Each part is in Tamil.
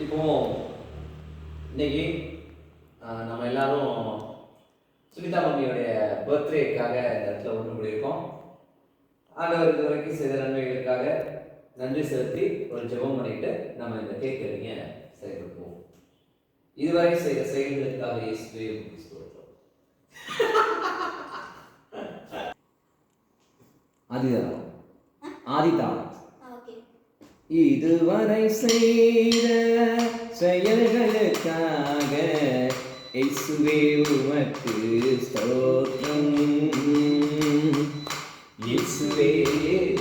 இப்போ இன்னைக்கு நம்ம எல்லாரும் சுனிதா மம்மியோடைய பர்த்டேக்காக இந்த இடத்துல ஒன்று கூடியிருக்கோம். ஆண்டவர் இது வரைக்கும் செய்த நன்மைகளுக்காக நன்றி செலுத்தி ஒரு ஜெபம் பண்ணிட்டு நம்ம இந்த கேக் கட்டிங்க செயல்படுத்துவோம். இதுவரை செய்த செயல்களுக்காக இயேசுவே ஸ்தோத்திரம். ஆதிதானம் இதுவரை செய்த செயல்களுக்காக இயேசுவே உமக்கு ஸ்தோத்திரம். இயேசுவே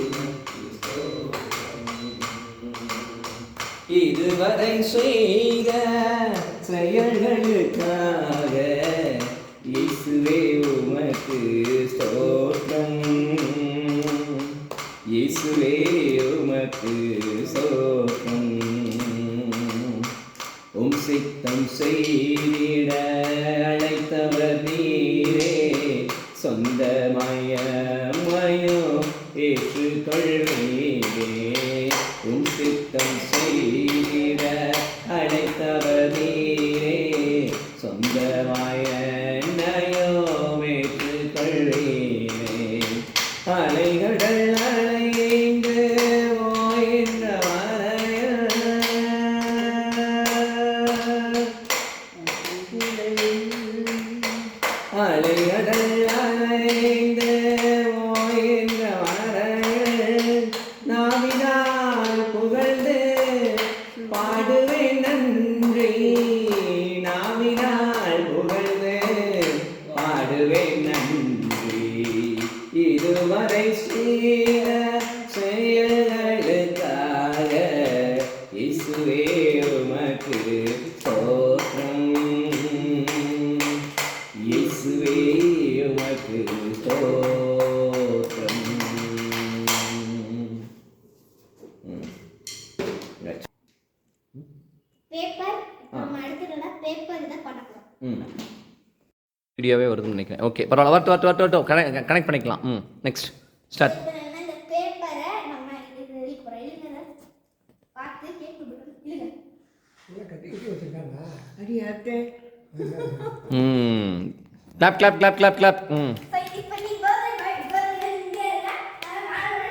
உமக்கு ஸ்தோத்திரம். இதுவரை செய்த செயல்களுக்காக இயேசுவே உமக்கு ஸ்தோத்திரம். இயேசுவே உமக்கு ஸ்தோத்திரம். உம் சித்தம் செய்திட அழைத்தவர் நீரே, சொந்தமயமயோ ஏற்றுக்கொள்வீரே. உம் சித்தம் செய்திட அழைத்தவர் நீரே, சொந்தமயோ ஏற்றுக்கொள்வீரே. அலைகடல் அலைந்து ஓய்ந்த அலைகடல் அலைந்து ஓய்ந்த வரையில் நாவினால் புகழ்ந்து பாடுவேன் நன்றி. நாவினால் புகழ்ந்து பாடுவேன் நன்றி. இதுவரை செய்த செயல்களுக்காக இயேசுவே உமக்கு ஸ்தோத்திரம். இயேசுவே உமக்கு ஸ்தோத்திரம். பேப்பர் நம்ம எடுத்துட்டோம்னா பேப்பர் இத பண்ணலாம். வீடியோவே வருதுன்னு நினைக்கிறேன். ஓகே, பரவாயில்ல. வரட்டும் கனெக்ட் பண்ணிக்கலாம். Next start. இந்த பேப்பரை நம்ம இது எழுதுறத பார்த்து கேக் கொடுக்கணும். இல்லங்க இல்ல கட்டி வச்சிருக்காங்க. அடி ஆட்டே. கிளாப். இப்போ நீ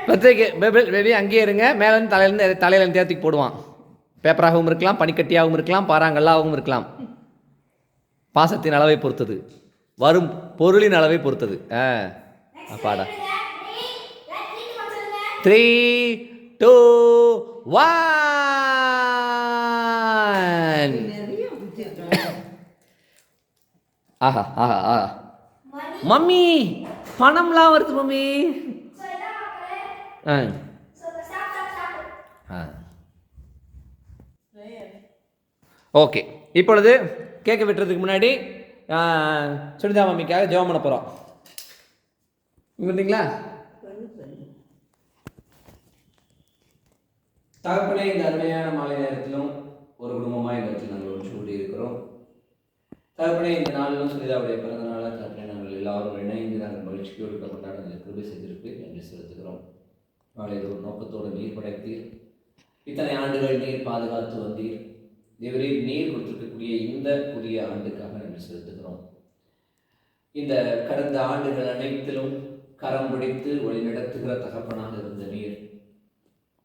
பர்த்டேக்கு பேபி அங்கேயே இருங்க. மேலேருந்து தலையிலேருந்து தேர்த்திக்கு போடுவான். பேப்பராகவும் இருக்கலாம், பனிக்கட்டியாகவும் இருக்கலாம், பாறாங்கல்லாகவும் இருக்கலாம். பாசத்தின் அளவை பொறுத்தது, வரும் பொருளின் அளவை பொறுத்தது. அப்பாடா. 3, 2, 1. ஆஹா. மம்மி பணம்லாம் வருது மம்மி. ஓகே, இப்பொழுது கேட்க விட்டுறதுக்கு முன்னாடி சுனிதா மம்மிக்காக ஜெபம் பண்ண போகிறோம். பார்த்தீங்களா? தகப்பனே, இந்த அருமையான மாலை நேரத்திலும் ஒரு குடும்பமாக இந்த இடத்தில் நாங்கள் ஒன்று கூடி இருக்கிறோம். தகப்பனே, இந்த நாளிலும் சுனிதாவுடைய பிறந்த நாளாக தகப்பனே நாங்கள் எல்லாரும் இணைந்து நாங்கள் மகிழ்ச்சியோடு கொண்டாட கிருபை செய்திருக்கு என்று செலுத்துகிறோம். நாளையில் ஒரு நோக்கத்தோடு நீர் படைத்தீர். இத்தனை ஆண்டுகள் நீர் பாதுகாத்து வந்தீர். தேவரீர் நீர் கொடுத்திருக்கக்கூடிய இந்த புதிய ஆண்டுக்காக நன்றி செலுத்துகிறோம். இந்த கடந்த ஆண்டுகள் அனைத்திலும் கரம் பிடித்து வழிநடத்துகிற தகப்பனாக இருந்த நீர்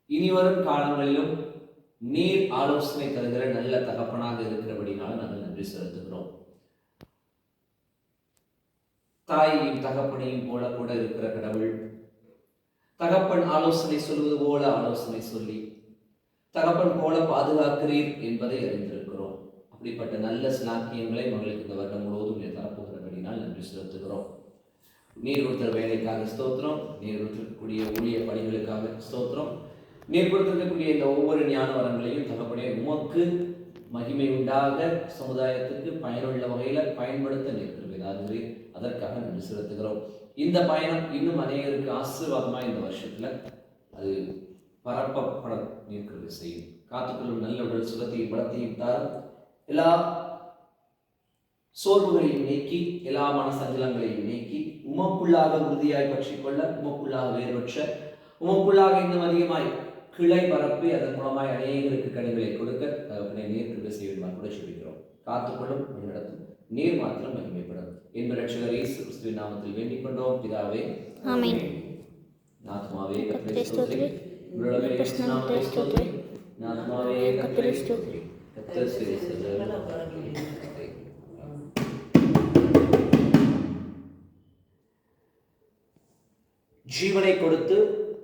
இனிவரும் காலங்களிலும் நீர் ஆலோசனை தருகிற நல்ல தகப்பனாக இருக்கிறபடினால் நாங்கள் நன்றி செலுத்துகிறோம். தாயையும் தகப்பனையும் போல கூட இருக்கிற கடவுள் தகப்பன் ஆலோசனை சொல்வது போல ஆலோசனை சொல்லி தகப்பன் போல பாதுகாக்கிறீர் என்பதை அறிந்திருக்கிறோம். அப்படிப்பட்ட நல்ல சிலாக்கியங்களை மகளுக்கு இந்த வருடம் முழுவதும் நீர் தரப்போகிறபடினால் நன்றி செலுத்துகிறோம். நீர் கொடுத்த வேலைக்காக ஸ்தோத்திரம். நீர் கொடுத்திருக்கக்கூடிய ஊழிய பணிகளுக்காக ஸ்தோத்திரம். நீர் கொடுத்திருக்கக்கூடிய இந்த ஒவ்வொரு ஞான வரங்களையும் தகப்பனே உமக்கு மகிமை உண்டாக சமுதாயத்துக்கு பயனுள்ள வகையில் பயன்படுத்த நேர்கிறீர். அதற்காக நன்றி செலுத்துகிறோம். இந்த பயணம் இன்னும் அநேகருக்கு ஆசீர்வாதமாக இந்த வருஷத்துல அது பரப்பப்பட நிற்கிறது செய்யும். காத்துக்கொள்ளும் நல்ல உடல் சுகத்தையும் பலத்தையும் தாரும். எல்லா சோர்வுகளையும் நீக்கி எல்லா மனசஞ்சலங்களையும் நீக்கி உமக்குள்ளாக உறுதியாய் பற்றிக்கொள்ள, உமக்குள்ளாக வேறுபற்ற, உமக்குள்ளாக இன்னும் அதிகமாய் கிளை பரப்பி அதன் மூலமாய் அநேகருக்கு கனிகளை கொடுக்க தகப்பனை நீர் கிருபை செய்யுமா கூட சொல்லிக்கிறோம். காத்துக்கொள்ளும் நடத்தும் நீர் மாத்திரம் மகிமைப்படும் என்ப ரட்சகர் இயேசு கிறிஸ்துவின் நாமத்தில் வேண்டிக் கொண்டோம் பிதாவே. ஆமென். ஆத்மாவே கர்த்தரை ஸ்தோத்திரி, உள்ளமே இயேசு நாமத்தை ஸ்தோத்திரி, ஆத்மாவே கர்த்தரை ஸ்தோத்திரி. கர்த்தர் ஜீவனை கொடுத்து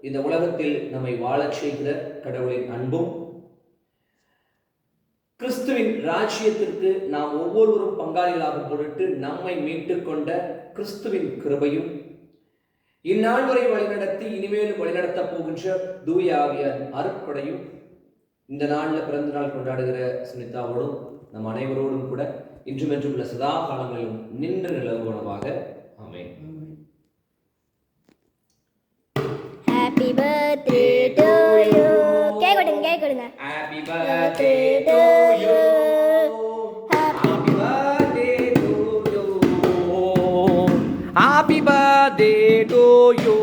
இந்த உலகத்தில் நம்மை வாழச் செய்கிற கடவுளின் அன்பும், கிறிஸ்துவின் ராஜ்யத்திற்கு நாம் ஒவ்வொருவரும் பங்காளிகளாகும் பொருட்டு நம்மை மீட்டுக் கொண்ட கிறிஸ்துவின் கிருபையும், இந்நாள் வரை வழிநடத்தி இனிமேலும் வழிநடத்தப் போகின்ற தூய ஆவியார் அருட்படையும் இந்த நாளில் பிறந்த நாள் கொண்டாடுகிற சுனிதாவோடும் நம் அனைவரோடும் கூட இன்றுமென்றும் உள்ள சதா காலங்களிலும் நின்று நிலவுவனமாக. ஆமென். Happy birthday to you. Cake கொடுங்க. Happy birthday to you. Happy birthday to you. Happy birthday to you.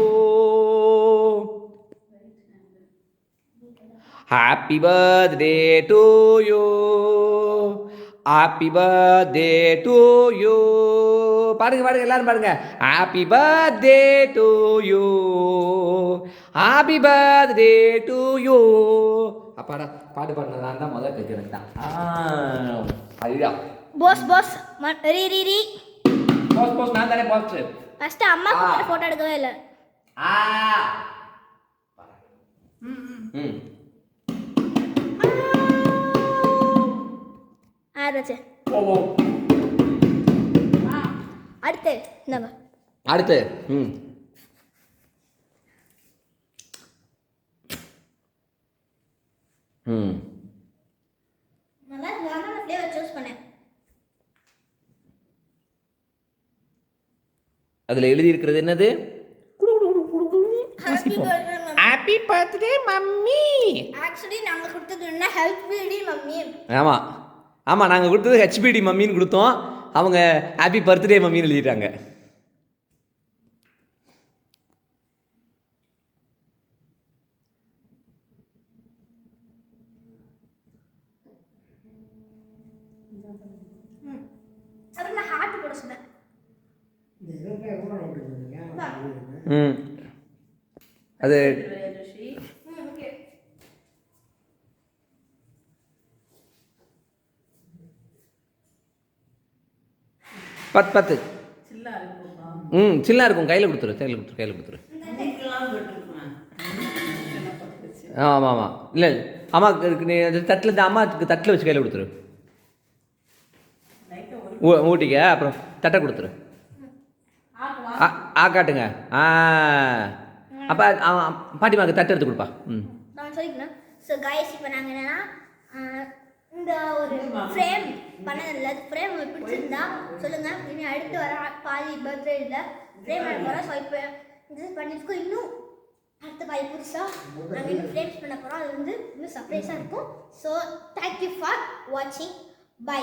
Happy birthday to you. Happy birthday to you. பாடுங்க எல்லாரும் பாடுங்க. Happy birthday to you. Happy birthday to you. அப்பாடா பாட்டு பாடுறது நான் தான் முதல்ல கேட்குறேன் தான். ஐயா பாஸ் ரீ பாஸ் நான் தானே பாஸ். ஃபர்ஸ்ட் அம்மா கூட போட்டோ எடுக்கவே இல்ல. ஆதாச்சு. அடுத்து நம்ம அடுத்து நல்லா நார்மலான ஃப்ளேவர் சூஸ் பண்ணேன். அதுல எழுதி இருக்கிறது என்னது? Happy birthday mummy. ஆக்சுவலி நாங்க கொடுத்தது என்ன ஹெல்பிடி மம்மி. ஆமா நாங்க கொடுத்தது ஹெச்பிடி மம்மின்னு கொடுத்தோம். அவங்க ஹாப்பி பர்த்டே மம்மின்னு எழுதிட்டாங்க. அப்புறம் நான் ஹார்ட் போட சொன்னேன். அது பத்து சில்லா இருக்கும். கையில் கொடுத்துரு. ஆமாம் இல்லை அம்மா தட்டில் அம்மாவுக்கு தட்டில் வச்சு கையில் கொடுத்துரு. ஊட்டிக்க அப்புறம் தட்டை கொடுத்துரு. காட்டுங்க. அப்போ பாட்டிமாக்கு தட்டை எடுத்து கொடுப்பா. நான் சொல்லிக்கிறேன். ஸோ கைஸ் இப்போ நாங்கள் என்னென்னா இந்த ஒரு ஃப்ரேம் பண்ணதில்லை. அது ஃப்ரேம் பிடிச்சிருந்தா சொல்லுங்கள். இனி அடுத்து வர பாதி பர்த்டே இல்லை ஃப்ரேம் பண்ண போகிறோம். ஸோ இப்போ இது பண்ணியிருக்கோம். இன்னும் அடுத்த பாதி புதுசாக நாங்கள் இன்னும் ஃப்ரேம்ஸ் பண்ண போகிறோம். அது வந்து இன்னும் சர்ப்ரைஸாக இருக்கும். ஸோ தேங்க்யூ ஃபார் வாட்சிங். பை.